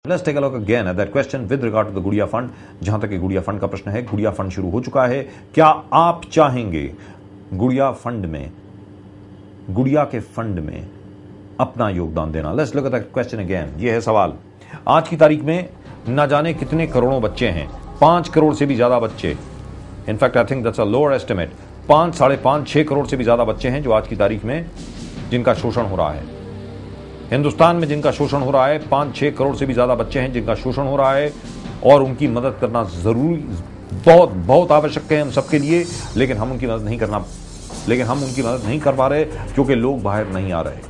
Let's take a look again at that question with regard to the गुड़िया fund. जहां तक गुड़िया fund का प्रश्न है, गुड़िया फंड शुरू हो चुका है। क्या आप चाहेंगे गुड़िया फंड में, गुड़िया के फंड में अपना योगदान देना? Let's look at that question again। यह है सवाल। आज की तारीख में ना जाने कितने करोड़ों बच्चे हैं, 5 करोड़ से भी ज्यादा बच्चे। In fact I think that's a lower estimate. 5, 5.5, 6 crore से भी ज्यादा बच्चे हैं जो आज की तारीख में जिनका शोषण हो रहा है। हिंदुस्तान में जिनका शोषण हो रहा है, 5-6 करोड़ से भी ज्यादा बच्चे हैं जिनका शोषण हो रहा है, और उनकी मदद करना जरूरी, बहुत बहुत आवश्यक है हम सबके लिए। लेकिन हम उनकी मदद नहीं कर पा रहे क्योंकि लोग बाहर नहीं आ रहे।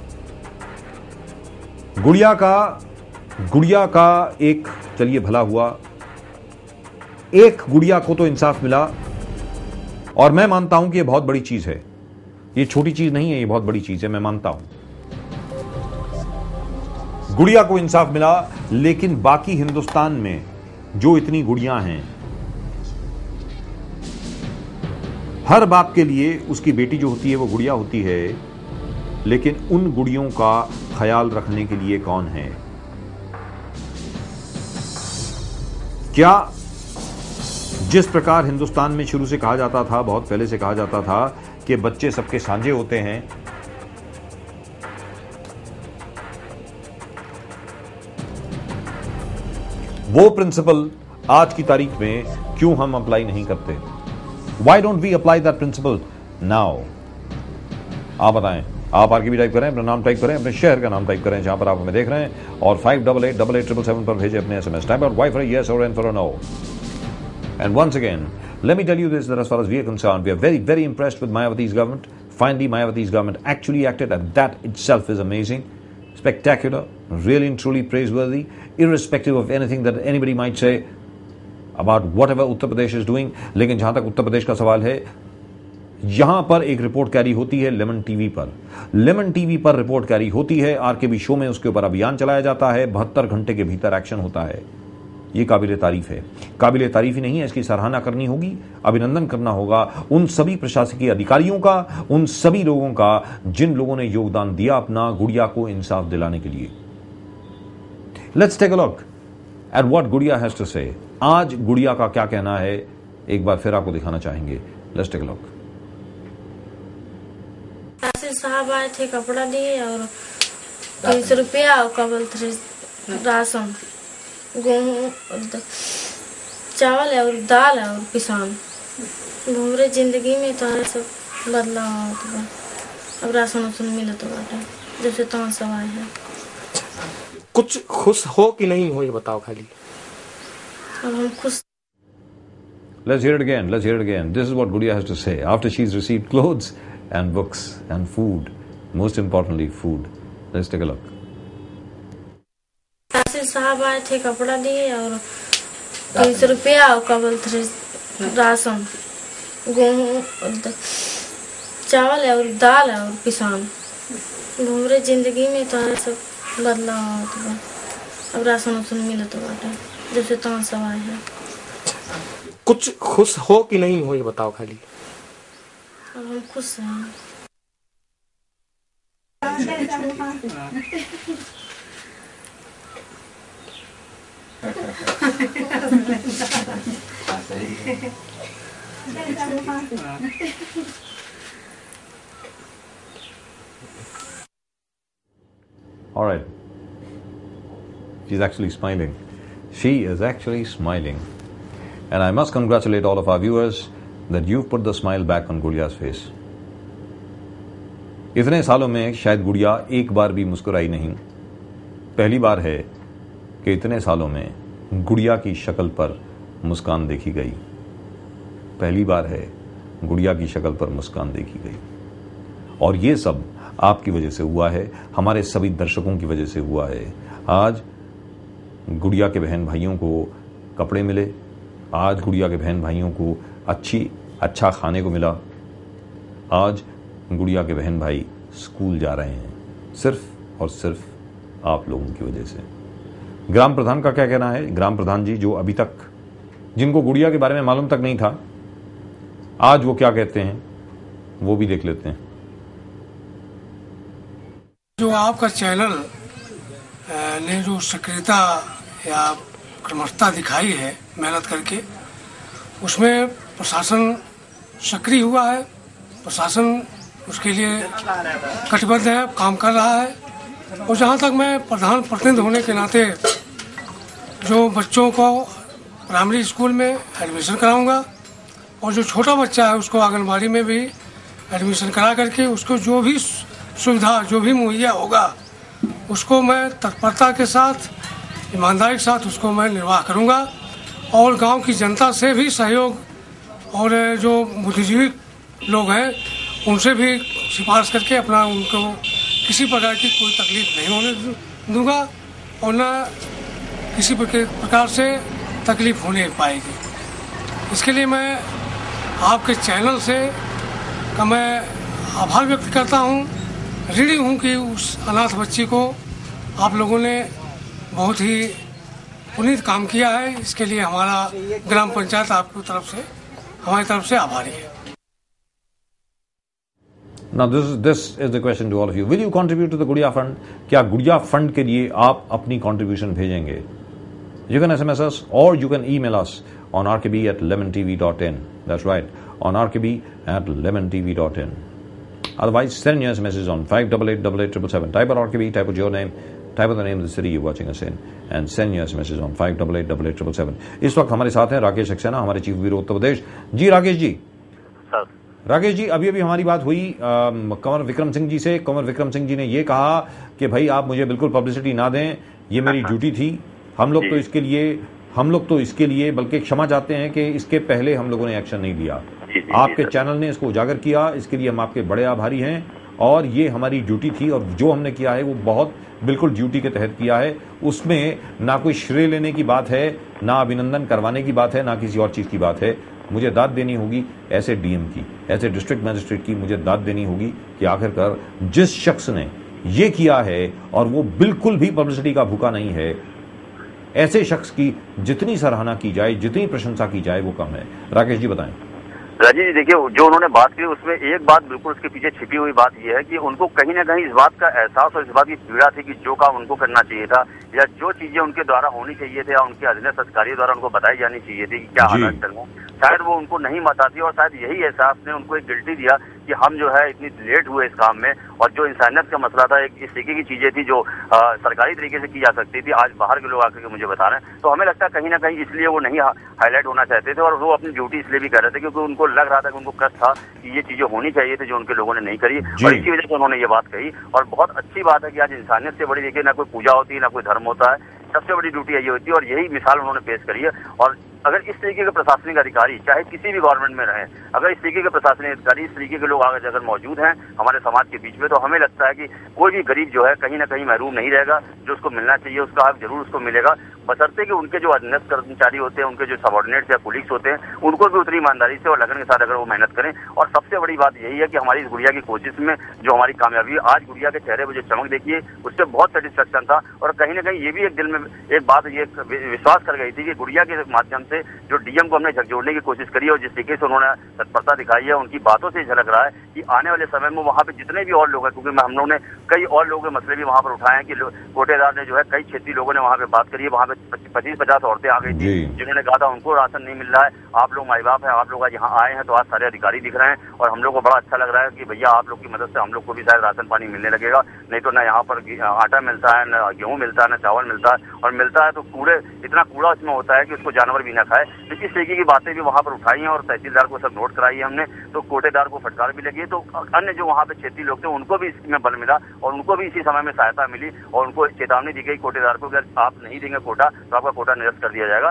गुड़िया का एक, चलिए भला हुआ, एक गुड़िया को तो इंसाफ मिला, और मैं मानता हूं कि यह बहुत बड़ी चीज है। ये छोटी चीज नहीं है, ये बहुत बड़ी चीज है, मैं मानता हूं। गुड़िया को इंसाफ मिला, लेकिन बाकी हिंदुस्तान में जो इतनी गुड़ियां हैं, हर बाप के लिए उसकी बेटी जो होती है वो गुड़िया होती है, लेकिन उन गुड़ियों का ख्याल रखने के लिए कौन है? क्या जिस प्रकार हिंदुस्तान में शुरू से कहा जाता था, बहुत पहले से कहा जाता था कि बच्चे सबके साझे होते हैं, वो प्रिंसिपल आज की तारीख में क्यों हम अप्लाई नहीं करते? Why don't we apply that principle now? आप बताएं। आप आरकेबी टाइप करें, अपना नाम टाइप करें, अपने शहर का नाम टाइप करें जहां पर आप हमें देख रहे हैं, और 58887777 पर भेजें अपने SMS। Type out Y for a yes or N for a no। And once again, let me tell you this, that as far as we are concerned, we are very, very impressed with Mayawati's government. Finally, Mayawati's government actually acted, and that itself is amazing, spectacular, really and truly praiseworthy, irrespective of anything that anybody might say about whatever Uttar Pradesh is doing। लेकिन जहां तक उत्तर प्रदेश का सवाल है, यहां पर एक report carry होती है लेमन टीवी पर। लेमन टीवी पर रिपोर्ट कैरी होती है, आरकेबी शो में उसके ऊपर अभियान चलाया जाता है, 72 घंटे के भीतर एक्शन होता है। ये काबिले तारीफ है। काबिले तारीफ ही नहीं है, इसकी सराहना करनी होगी, अभिनंदन करना होगा उन सभी प्रशासकीय अधिकारियों का, उन सभी लोगों का जिन लोगों ने योगदान दिया अपना गुड़िया को इंसाफ दिलाने के लिए। Let's take a look at what Gudiya has to say. आज गुड़िया का क्या कहना है, एक बार फिर आपको दिखाना चाहेंगे। Let's take a look. साहब आए थे, कपड़ा दिए और 30 रुपया और कबल राशन, गेहूँ, चावल है और दाल है और किसान। घूमरे जिंदगी में तो सब बदलाव होता है। अब राशन मिले तो बाटे जब से तो सब आए हैं। कुछ खुश हो कि नहीं हो ये बताओ खाली। अब हम खुश। Let's hear it again. Let's hear it again. This is what Gudiya has to say after she's received clothes and books and food. Most importantly, food. Let's take a look. साहब आए थे, कपड़ा दिए और 30 रुपया और कबल राशन, गेहूँ, चावल है और दाल है और किसान। घूमरे जिंदगी में तो सब बदलाव होता है। अब राशन मिले तो बाटे जब से तो सब आए हैं। कुछ खुश हो कि नहीं हो ये बताओ खाली। अब हम खुश हैं। All right. She's actually smiling. She is actually smiling. And I must congratulate all of our viewers that you've put the smile back on Gudiya's face. इतने सालों में शायद गुड़िया एक बार भी मुस्कुराई नहीं। पहली बार है कि इतने सालों में गुड़िया की शक्ल पर मुस्कान देखी गई। पहली बार है गुड़िया की शक्ल पर मुस्कान देखी गई। और ये सब आपकी वजह से हुआ है, हमारे सभी दर्शकों की वजह से हुआ है। आज गुड़िया के बहन भाइयों को कपड़े मिले, आज गुड़िया के बहन भाइयों को अच्छा खाने को मिला, आज गुड़िया के बहन भाई स्कूल जा रहे हैं, सिर्फ और सिर्फ आप लोगों की वजह से। ग्राम प्रधान का क्या कहना है? ग्राम प्रधान जी जो अभी तक, जिनको गुड़िया के बारे में मालूम तक नहीं था, आज वो क्या कहते हैं वो भी देख लेते हैं। जो आपका चैनल ने जो सक्रियता या कर्मठता दिखाई है मेहनत करके, उसमें प्रशासन सक्रिय हुआ है। प्रशासन उसके लिए कटिबद्ध है, काम कर रहा है। और जहाँ तक मैं प्रधान प्रतिनिधि होने के नाते जो बच्चों को प्राइमरी स्कूल में एडमिशन कराऊंगा और जो छोटा बच्चा है उसको आंगनबाड़ी में भी एडमिशन करा करके उसको जो भी सुविधा जो भी मुहैया होगा उसको मैं तत्परता के साथ, ईमानदारी के साथ उसको मैं निर्वाह करूंगा। और गांव की जनता से भी सहयोग और जो बुद्धिजीवी लोग हैं उनसे भी सिफारिश करके अपना उनको किसी प्रकार की कोई तकलीफ नहीं होने दूंगा और न किसी प्रकार से तकलीफ होने पाएगी। इसके लिए मैं आपके चैनल से का मैं आभार व्यक्त करता हूँ। ऋणी हूँ कि उस अनाथ बच्ची को आप लोगों ने बहुत ही पुनीत काम किया है। इसके लिए हमारा ग्राम पंचायत आपकी तरफ से, हमारी तरफ से आभारी है। Now this is the question to all of you. Will you contribute to the Gudiya Fund? क्या गुड़िया फंड के लिए आप अपनी contribution भेजेंगे? You can SMS us or you can email us on rkb@lemontv.in. That's right, on rkb@lemontv.in. Otherwise, send your messages on 5888877. Type out RKB, type out your name, type out the name of the city you're watching us in, and send your messages on 5888877. इस वक्त हमारे साथ हैं राकेश सक्सेना, हमारे chief bureau Uttar Pradesh. जी Rakesh ji. Sir Rakesh ji, अभी हमारी बात हुई कंवर विक्रम सिंह जी से। कंवर विक्रम सिंह जी ने ये कहा कि भाई आप मुझे बिल्कुल पब्लिसिटी ना दें, ये मेरी ड्यूटी थी। हम लोग तो इसके लिए बल्कि क्षमा चाहते हैं कि इसके पहले हम लोगों ने एक्शन नहीं लिया। आपके चैनल ने इसको उजागर किया, इसके लिए हम आपके बड़े आभारी हैं। और ये हमारी ड्यूटी थी और जो हमने किया है वो बहुत बिल्कुल ड्यूटी के तहत किया है। उसमें ना कोई श्रेय लेने की बात है, ना अभिनंदन करवाने की बात है, ना किसी और चीज़ की बात है। मुझे दाद देनी होगी ऐसे डीएम की, ऐसे डिस्ट्रिक्ट मजिस्ट्रेट की मुझे दाद देनी होगी कि आखिरकार जिस शख्स ने ये किया है और वो बिल्कुल भी पब्लिसिटी का भूखा नहीं है, ऐसे शख्स की जितनी सराहना की जाए, जितनी प्रशंसा की जाए वो कम है। राकेश जी बताएं। राजीव जी देखिए, जो उन्होंने बात की उसमें एक बात बिल्कुल उसके पीछे छिपी हुई बात यह है कि उनको कहीं ना कहीं इस बात का एहसास और इस बात की पीड़ा थी कि जो काम उनको करना चाहिए था या जो चीजें उनके द्वारा होनी चाहिए थे या उनके अधीनस्थ अधिकारियों द्वारा उनको बताई जानी चाहिए थी कि क्या हालात चल रहे हैं, शायद वो उनको नहीं बताती। और शायद यही एहसास ने उनको एक गिल्टी दिया कि हम जो है इतनी लेट हुए इस काम में। और जो इंसानियत का मसला था, एक इस तरीके की चीजें थी जो सरकारी तरीके से की जा सकती थी, आज बाहर के लोग आकर के मुझे बता रहे हैं। तो हमें लगता है कहीं ना कहीं इसलिए वो नहीं हाईलाइट होना चाहते थे और वो अपनी ड्यूटी इसलिए भी कर रहे थे क्योंकि उनको लग रहा था कि उनको कष्ट था कि ये चीजें होनी चाहिए थी जो उनके लोगों ने नहीं करी और इसी वजह से उन्होंने ये बात कही। और बहुत अच्छी बात है कि आज इंसानियत से बड़ी देखिए ना कोई पूजा होती है ना कोई धर्म होता है, सबसे बड़ी ड्यूटी यही होती है और यही मिसाल उन्होंने पेश करी है। और अगर इस तरीके के प्रशासनिक अधिकारी चाहे किसी भी गवर्नमेंट में रहे, अगर इस तरीके के प्रशासनिक अधिकारी, इस तरीके के लोग अगर मौजूद हैं हमारे समाज के बीच में, तो हमें लगता है कि कोई भी गरीब जो है कहीं ना कहीं महरूम नहीं रहेगा। जो उसको मिलना चाहिए उसका हक जरूर उसको मिलेगा, बशर्ते कि उनके जो अधीनस्थ कर्मचारी होते हैं, उनके जो सबऑर्डिनेट्स या कोलीग्स होते हैं, उनको भी उतनी ईमानदारी से और लगन के साथ अगर वो मेहनत करें। और सबसे बड़ी बात यही है कि हमारी इस गुड़िया की कोशिश में जो हमारी कामयाबी है, आज गुड़िया के चेहरे पर जो चमक देखिए उससे बहुत सेटिस्फेक्शन था। और कहीं ना कहीं ये भी एक दिल में एक बात ये विश्वास कर गई थी कि गुड़िया के माध्यम से जो डीएम को हमने झकझोड़ने की कोशिश करी है और जिस तरीके से उन्होंने तत्परता दिखाई है, उनकी बातों से झलक रहा है कि आने वाले समय में वहाँ पे जितने भी और लोग हैं, क्योंकि हम लोगों ने कई और लोगों के मसले भी वहाँ पर उठाए हैं कि कोटेदार ने जो है कई क्षेत्रीय लोगों ने वहाँ पे बात करी है। वहाँ पे 25-50 औरतें आ गई थी जिन्होंने कहा था उनको राशन नहीं मिल रहा है, आप लोग माई बाप हैं, आप लोग आज यहाँ आए हैं तो आज सारे अधिकारी दिख रहे हैं और हम लोग को बड़ा अच्छा लग रहा है कि भैया आप लोग की मदद से हम लोग को भी शायद राशन पानी मिलने लगेगा। नहीं तो ना यहाँ पर आटा मिलता है, न गेहूँ मिलता है, न चावल मिलता है, और मिलता है तो इतना कूड़ा उसमें होता है कि उसको जानवर भी ना खाए। इस तरीके की बातें भी वहाँ पर उठाई हैं और तहसीलदार को सब नोट कराई है हमने, तो कोटेदार को फटकार भी लगी है। तो अन्य जो वहाँ पे क्षेत्रीय लोग थे उनको भी इसमें बल मिला और उनको भी इसी समय में सहायता मिली और उनको चेतावनी दी गई कोटेदार को, अगर आप नहीं देंगे कोटा तो आपका कोटा निरस्त कर दिया जाएगा।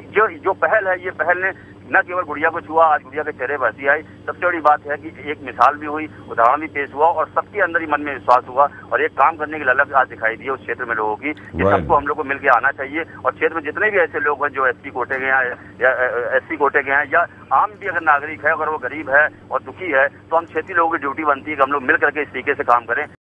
तो जो पहल है, ये पहल ने न केवल गुड़िया को छुआ, आज गुड़िया के चेहरे पर हंसी आई। सबसे बड़ी बात है कि एक मिसाल भी हुई, उदाहरण भी पेश हुआ और सबके अंदर ही मन में विश्वास हुआ और एक काम करने की ललक आज दिखाई दी है उस क्षेत्र में लोगों की कि सबको हम लोग को मिलकर आना चाहिए। और क्षेत्र में जितने भी ऐसे लोग हैं जो एससी कोटे के हैं या एससी कोटे के हैं या आम भी अगर नागरिक है, अगर वो गरीब है और दुखी है, तो हम क्षेत्रीय लोगों की ड्यूटी बनती है कि हम लोग मिल करके इस तरीके से काम करें।